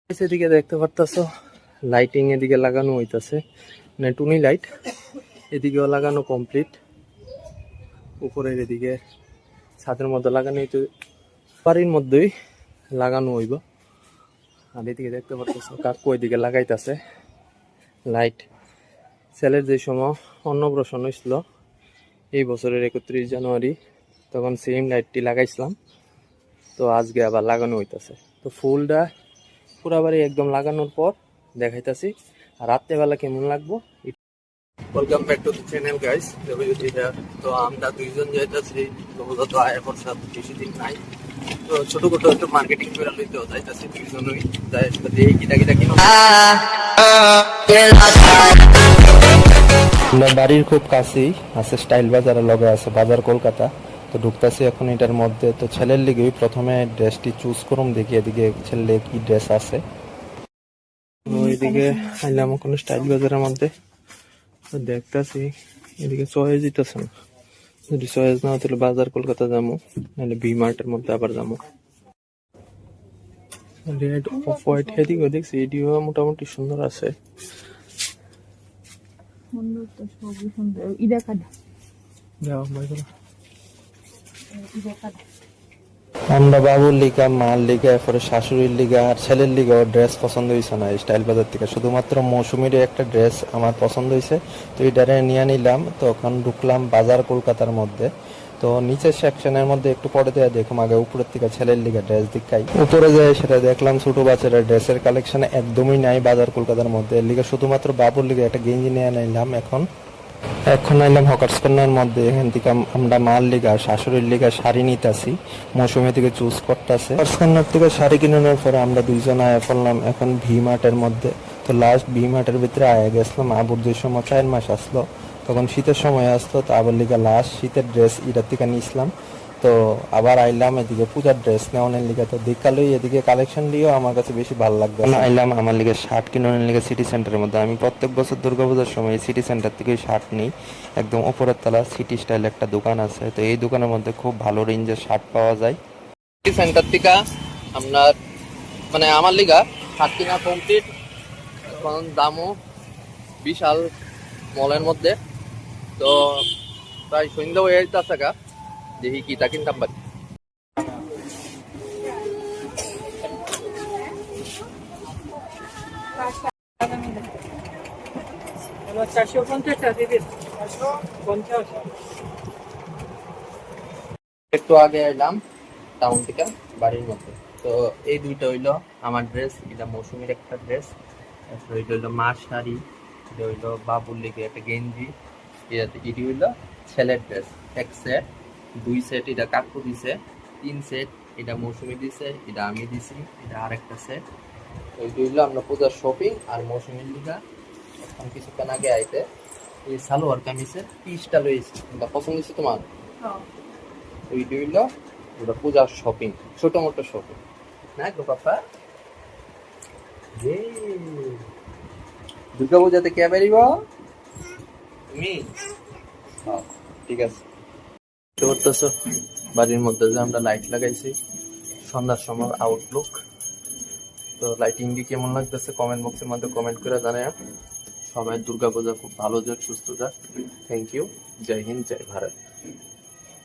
এদিকে দেখতে পারতাছো লাইটিং এদিকে লাগানো হইতাছে, মানে টুনি লাইট এদিকেও লাগানো কমপ্লিট। উপরের এদিকে ছাদের মধ্যে লাগানো হইতে, বাড়ির মধ্যেই লাগানো হইব। আর এদিকে দেখতে পারতাছো কাকু এদিকে লাগাইতেছে লাইট। ছেলের যে সময় অন্নপ্রাশন হয়েছিল এই বছরের 31 জানুয়ারি, তখন সেম লাইটটি লাগাইছিলাম, তো আজকে আবার লাগানো হইতাছে। তো ফুলটা পুরা বাড়ি একদম লাগানোর পর দেখাইতাছি আর রাত্রেবেলা কেমন লাগবো। Welcome back to the channel guys. তো আমরা দুইজন যাইতাছি, তো আয় বর্ষা বেশি দিন নাই, তো ছোট ছোট একটু মার্কেটিং করে লইতেও যাইতাছি দুইজনই। যাই এই কিটা কিটা কিনো। আমরা বাড়ির খুব কাছেই আছে স্টাইল বাজার, লগে আছে বাজার কলকাতা। তো ঢুকতেছি এখন এটার মধ্যে। তো ছেলের লিগেই প্রথমে ড্রেসটি চুজ করুম, দেখি এদিকে ছেলে কি ড্রেস আছে। ওইদিকে আইলাম ওখানে স্টাইল বাজারের মধ্যে, তো দেখতেছি এদিকে চয়েস দিতেছে না। যদি চয়েস না হতো বাজার কলকাতা যাবো, নাহলে ভি মার্টের মধ্যে আবার যাবো। রেড অফ হোয়াইট এদিকে দেখছি, এটিও মোটামুটি সুন্দর আছে। আমরা বাবুর লিগা, মার লিগা, এরপরে শাশুড়ির লিগা আর ছেলের লিগা ড্রেস পছন্দ হয়েছে না স্টাইল বাজার থেকে। শুধুমাত্র মৌসুমীর একটা ড্রেস আমার পছন্দ হয়েছে, তো এইটারে নিয়ে নিলাম। তো ওখানে ঢুকলাম বাজার কলকাতার মধ্যে। তো নিচের সেকশনের মধ্যে একটু পরে দেওয়া দেখুন, আগে উপরের থেকে ছেলের লিগা ড্রেস দেখাই। উপরে যায় সেটা দেখলাম ছোট বাচ্চারা ড্রেসের কালেকশন একদমই নাই বাজার কলকাতার মধ্যে। এর লিগা শুধুমাত্র বাবুর লিগা একটা গেঞ্জি নিয়ে নিলাম। এখন আইলাম হকার্স কর্নার মধ্যে। এখান থেকে আমরা মাল লিগা শাশুড়ির লিগা শাড়ি নিতেছি, মৌসুমী থেকে চুজ করতেছে। হকার্স কর্নার থেকে শাড়ি কিনানোর পরে আমরা দুইজন আয়া পড়লাম এখন ভি মার্টের মধ্যে। তো লাস্ট ভি মার্টের ভিতরে আয়া গেছিলাম আবুর যে সময় 4 মাস আসলো, তখন শীতের সময় আসতো। তো আবার লিগা লাস্ট শীতের ড্রেস এটার থেকে নিয়েছিলাম। তো আবার আইলাম এদিকে পূজার ড্রেস নেওয়ানোর লিগে। তো দেখালোই এদিকে কালেকশন দিয়েও আমার কাছে বেশি ভালো লাগবে। আইলাম আমার লিগে শার্ট কিনানোর লিগে সিটি সেন্টারের মধ্যে। আমি প্রত্যেক বছর দুর্গাপূজার সময় সিটি সেন্টার থেকে শার্ট নিই। একদম উপরের তলা সিটি স্টাইল একটা দোকান আছে, তো এই দোকানের মধ্যে খুব ভালো রেঞ্জের শার্ট পাওয়া যায়। সিটি সেন্টার থেকে আপনার মানে আমার লিগা শার্ট কিনা কমপ্লিট। এখন দামও বিশাল মলের মধ্যে। তো প্রায় সন্ধ্যা হয়ে যাচ্ছে টাকা, দেখি কি তা কিনতাম পারি। একটু আগে এলাম টাউন থেকে বাড়ির মধ্যে। তো এই দুইটা হইলো আমার ড্রেস, এটা মৌসুমীর একটা ড্রেস, এটা হইলো মার শাড়ি, এটা হইলো বাবুর লিগে একটা গেঞ্জি, এটি হইলো ছেলের ড্রেস। এক সেট, 2 সেট এটা কাকু দিছে, 3 সেট এটা মৌসুমী দিছে, এটা আমি দিছি, এটা আরেকটা সেট। ওই হইলো আমরা পূজার শপিং। আর মৌসুমীর লিগা এখন কিছুক্ষণ আগে আইতে এই সালোয়ার কামিজের পিসটা লইছি, এটা পছন্দ হয়েছে তোমার? ওই হইলো ওটা পূজার শপিং, ছোট মোটো শপিং না গো পাপা। দুর্গা পূজাতে কে বেরিব? তুমি? ঠিক আছে। দেখতে পারতেছো বাড়ির মধ্যে যে আমরা লাইট লাগাইছি, সন্ধ্যার সময় আউটলুক। তো লাইটিং দিয়ে কেমন লাগতেছে কমেন্ট বক্সের মধ্যে কমেন্ট করে জানায়। সবাই দুর্গাপূজা খুব ভালো যাক, সুস্থ যাক। Thank you. জয় হিন্দ, জয় ভারত।